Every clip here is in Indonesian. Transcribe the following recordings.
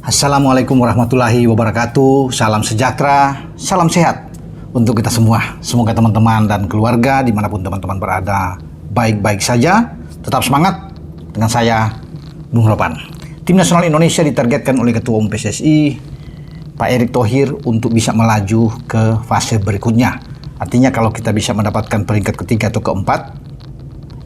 Assalamualaikum warahmatullahi wabarakatuh. Salam sejahtera, salam sehat untuk kita semua. Semoga teman-teman dan keluarga dimanapun teman-teman berada baik-baik saja. Tetap semangat dengan saya, Bung Ropan. Tim nasional Indonesia ditargetkan oleh Ketua Umum PSSI, Pak Erick Thohir, untuk bisa melaju ke fase berikutnya. Artinya kalau kita bisa mendapatkan peringkat ketiga atau keempat,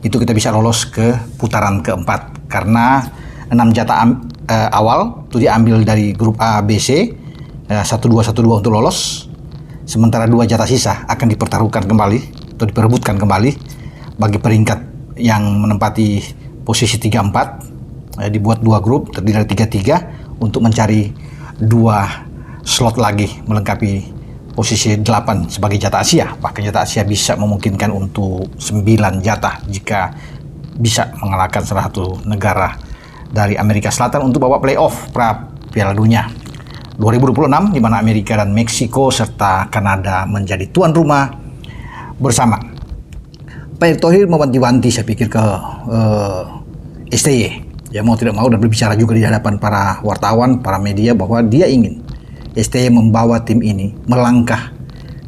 itu kita bisa lolos ke putaran keempat. Karena 6 jatah awal itu diambil dari grup A, B, C, 1-2-1-2 untuk lolos. Sementara 2 jatah sisa akan dipertaruhkan kembali atau diperebutkan kembali bagi peringkat yang menempati posisi 3-4. Dibuat 2 grup terdiri dari 3-3 untuk mencari 2 slot lagi melengkapi posisi 8 sebagai jatah Asia. Bahkan jatah Asia bisa memungkinkan untuk 9 jatah jika bisa mengalahkan salah satu negara dari Amerika Selatan untuk babak playoff pra Piala Dunia 2026, di mana Amerika dan Meksiko serta Kanada menjadi tuan rumah bersama. Pak Erick Thohir mewanti-wanti saya pikir ke STY, ya mau tidak mau, dan berbicara juga di hadapan para wartawan, para media, bahwa dia ingin STY membawa tim ini melangkah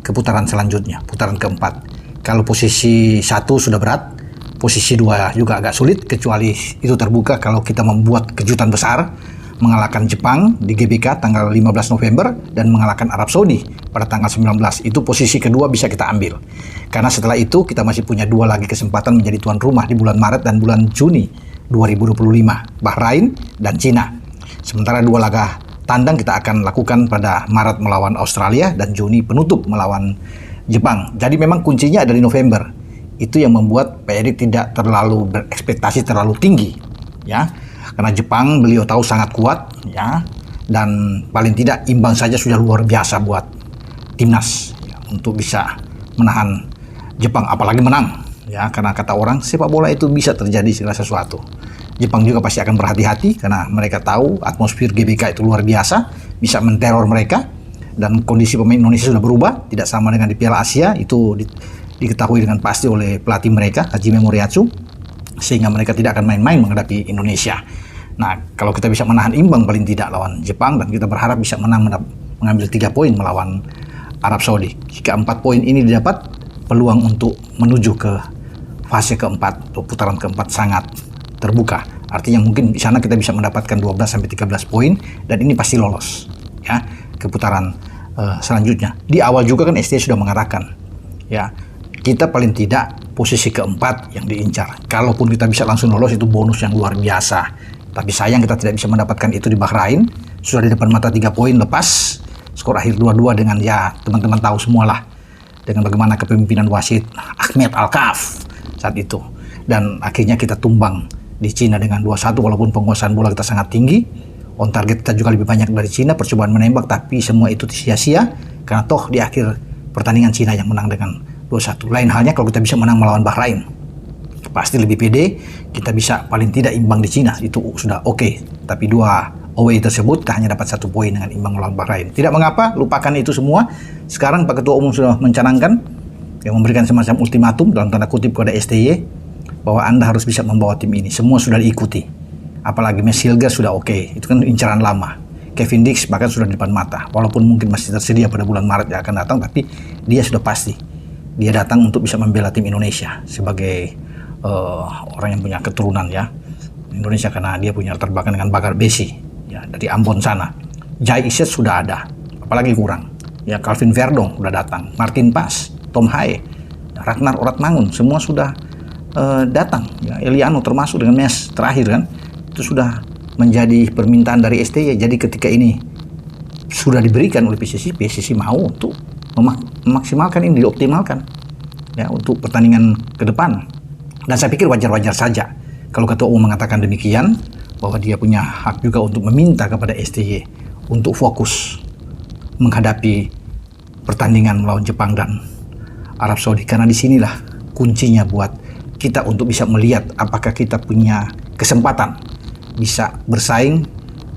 ke putaran selanjutnya, putaran keempat. Kalau posisi 1 sudah berat, posisi 2 juga agak sulit, kecuali itu terbuka kalau kita membuat kejutan besar, mengalahkan Jepang di GBK tanggal 15 November dan mengalahkan Arab Saudi pada tanggal 19. Itu posisi kedua bisa kita ambil. Karena setelah itu kita masih punya 2 lagi kesempatan menjadi tuan rumah di bulan Maret dan bulan Juni 2025, Bahrain dan Cina. Sementara 2 laga tandang kita akan lakukan pada Maret melawan Australia dan Juni penutup melawan Jepang. Jadi memang kuncinya ada di November. Itu yang membuat Pak Erick tidak terlalu berekspektasi terlalu tinggi, ya. Karena Jepang beliau tahu sangat kuat, ya. Dan paling tidak imbang saja sudah luar biasa buat timnas, ya, untuk bisa menahan Jepang, apalagi menang, ya. Karena kata orang sepak bola itu bisa terjadi segala sesuatu. Jepang juga pasti akan berhati-hati karena mereka tahu atmosfer GBK itu luar biasa, bisa menteror mereka, dan kondisi pemain Indonesia sudah berubah, tidak sama dengan di Piala Asia. Itu diketahui dengan pasti oleh pelatih mereka, Hajime Moriyasu, sehingga mereka tidak akan main-main menghadapi Indonesia. Nah, kalau kita bisa menahan imbang paling tidak lawan Jepang, dan kita berharap bisa menang, mengambil 3 poin melawan Arab Saudi. Jika 4 poin ini didapat, peluang untuk menuju ke fase keempat atau putaran keempat sangat terbuka. Artinya mungkin di sana kita bisa mendapatkan 12-13 poin, dan ini pasti lolos, ya, ke putaran selanjutnya. Di awal juga kan STY sudah mengatakan, ya, kita paling tidak posisi keempat yang diincar. Kalaupun kita bisa langsung lolos, itu bonus yang luar biasa. Tapi sayang kita tidak bisa mendapatkan itu di Bahrain. Sudah di depan mata 3 poin lepas. Skor akhir 2-2 dengan, ya, teman-teman tahu semualah, dengan bagaimana kepemimpinan wasit Ahmed Al-Kaf saat itu. Dan akhirnya kita tumbang di Cina dengan 2-1, walaupun penguasaan bola kita sangat tinggi. On target kita juga lebih banyak dari Cina, percobaan menembak, tapi semua itu sia-sia. Karena toh di akhir pertandingan Cina yang menang dengan 2-1. Lain halnya kalau kita bisa menang melawan Bahrain, pasti lebih pede, kita bisa paling tidak imbang di Cina, itu sudah oke. Tapi 2 away tersebut kita hanya dapat 1 poin dengan imbang melawan Bahrain. Tidak mengapa, lupakan itu semua. Sekarang Pak Ketua Umum sudah mencanangkan, yang memberikan semacam ultimatum dalam tanda kutip kepada STY, bahwa Anda harus bisa membawa tim ini. Semua sudah diikuti, apalagi Mes Hilger sudah oke. Itu kan incaran lama. Kevin Dix bahkan sudah di depan mata, walaupun mungkin masih tersedia pada bulan Maret yang akan datang, tapi dia sudah pasti dia datang untuk bisa membela tim Indonesia sebagai orang yang punya keturunan, ya, Indonesia, karena dia punya latar belakang dengan Bakar Besi, ya, dari Ambon sana. Jai Iset sudah ada, apalagi kurang, ya. Calvin Verdong sudah datang, Martin Pas, Tom Haye, Ragnar Oratmangun, semua sudah datang, ya. Eliano termasuk dengan Mes terakhir kan, itu sudah menjadi permintaan dari STY. Jadi ketika ini sudah diberikan oleh PSSI mau untuk memaksimalkan ini, dioptimalkan, ya, untuk pertandingan ke depan. Dan saya pikir wajar-wajar saja kalau Ketua Umum mengatakan demikian, bahwa dia punya hak juga untuk meminta kepada STY untuk fokus menghadapi pertandingan melawan Jepang dan Arab Saudi. Karena disinilah kuncinya buat kita untuk bisa melihat apakah kita punya kesempatan bisa bersaing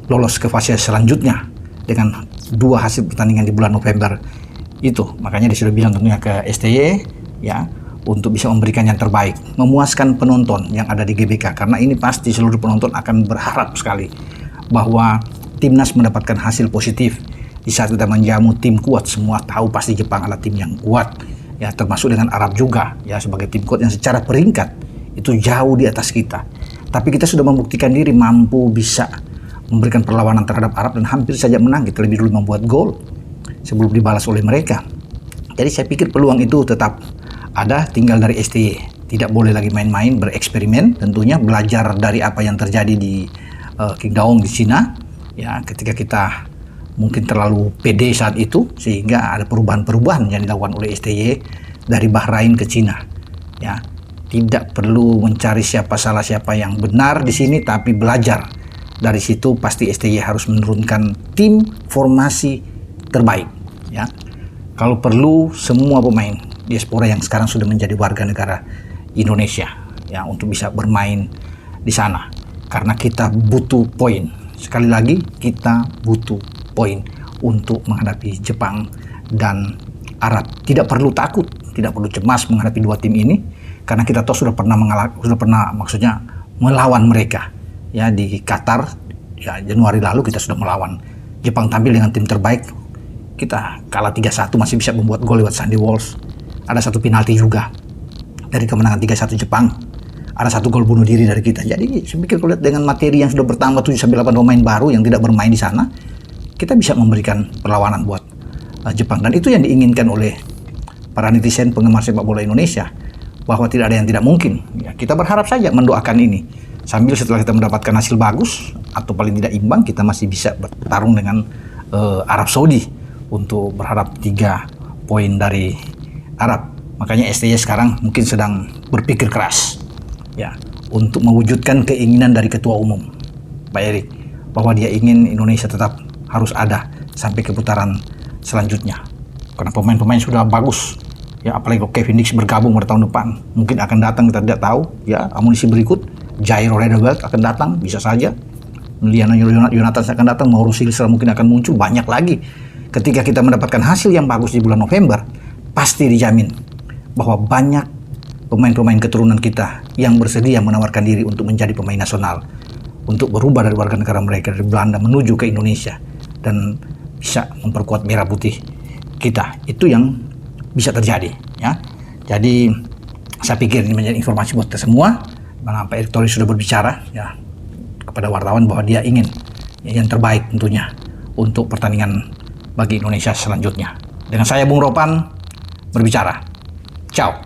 lolos ke fase selanjutnya dengan 2 hasil pertandingan di bulan November itu. Makanya dia sudah bilang tentunya ke STY, ya, untuk bisa memberikan yang terbaik, memuaskan penonton yang ada di GBK. Karena ini pasti seluruh penonton akan berharap sekali bahwa timnas mendapatkan hasil positif. Di saat kita menjamu tim kuat, semua tahu pasti Jepang adalah tim yang kuat, ya, termasuk dengan Arab juga, ya, sebagai tim kuat yang secara peringkat itu jauh di atas kita. Tapi kita sudah membuktikan diri mampu bisa memberikan perlawanan terhadap Arab dan hampir saja menang. Kita lebih dulu membuat gol sebelum dibalas oleh mereka. Jadi saya pikir peluang itu tetap ada, tinggal dari STY. Tidak boleh lagi main-main, bereksperimen, tentunya belajar dari apa yang terjadi di Qingdao di Cina, ya, ketika kita mungkin terlalu pede saat itu sehingga ada perubahan-perubahan yang dilakukan oleh STY dari Bahrain ke Cina, ya. Tidak perlu mencari siapa salah siapa yang benar di sini, tapi belajar dari situ. Pasti STY harus menurunkan tim formasi terbaik, ya. Kalau perlu semua pemain diaspora yang sekarang sudah menjadi warga negara Indonesia, ya, untuk bisa bermain di sana, karena kita butuh poin. Sekali lagi, kita butuh poin untuk menghadapi Jepang dan Arab. Tidak perlu takut, tidak perlu cemas menghadapi dua tim ini, karena kita tahu sudah pernah maksudnya melawan mereka, ya, di Qatar, ya, Januari lalu kita sudah melawan Jepang, tampil dengan tim terbaik. Kita kalah 3-1, masih bisa membuat gol lewat Sandy Walsh. Ada satu penalti juga dari kemenangan 3-1 Jepang. Ada satu gol bunuh diri dari kita. Jadi saya pikir kalau lihat dengan materi yang sudah bertambah 7-8 pemain baru yang tidak bermain di sana, kita bisa memberikan perlawanan buat Jepang. Dan itu yang diinginkan oleh para netizen penggemar sepak bola Indonesia, bahwa tidak ada yang tidak mungkin. Ya, kita berharap saja, mendoakan ini. Sambil setelah kita mendapatkan hasil bagus, atau paling tidak imbang, kita masih bisa bertarung dengan Arab Saudi untuk berharap 3 poin dari Arab. Makanya STY sekarang mungkin sedang berpikir keras, ya, untuk mewujudkan keinginan dari Ketua Umum Pak Erik, bahwa dia ingin Indonesia tetap harus ada sampai ke putaran selanjutnya. Karena pemain-pemain sudah bagus, ya, apalagi kalau Kevin Dix bergabung pada tahun depan, mungkin akan datang, kita tidak tahu, ya, amunisi berikut. Jairo Redewald akan datang, bisa saja. Liana Yonatan akan datang, Mauro Silva mungkin akan muncul, banyak lagi. Ketika kita mendapatkan hasil yang bagus di bulan November, pasti dijamin bahwa banyak pemain-pemain keturunan kita yang bersedia menawarkan diri untuk menjadi pemain nasional, untuk berubah dari warga negara mereka dari Belanda menuju ke Indonesia dan bisa memperkuat merah putih kita. Itu yang bisa terjadi, ya. Jadi saya pikir ini menjadi informasi buat kita semua. Pak Erick Thohir sudah berbicara, ya, kepada wartawan bahwa dia ingin, ya, yang terbaik tentunya untuk pertandingan bagi Indonesia selanjutnya. Dengan saya Bung Ropan berbicara. Ciao.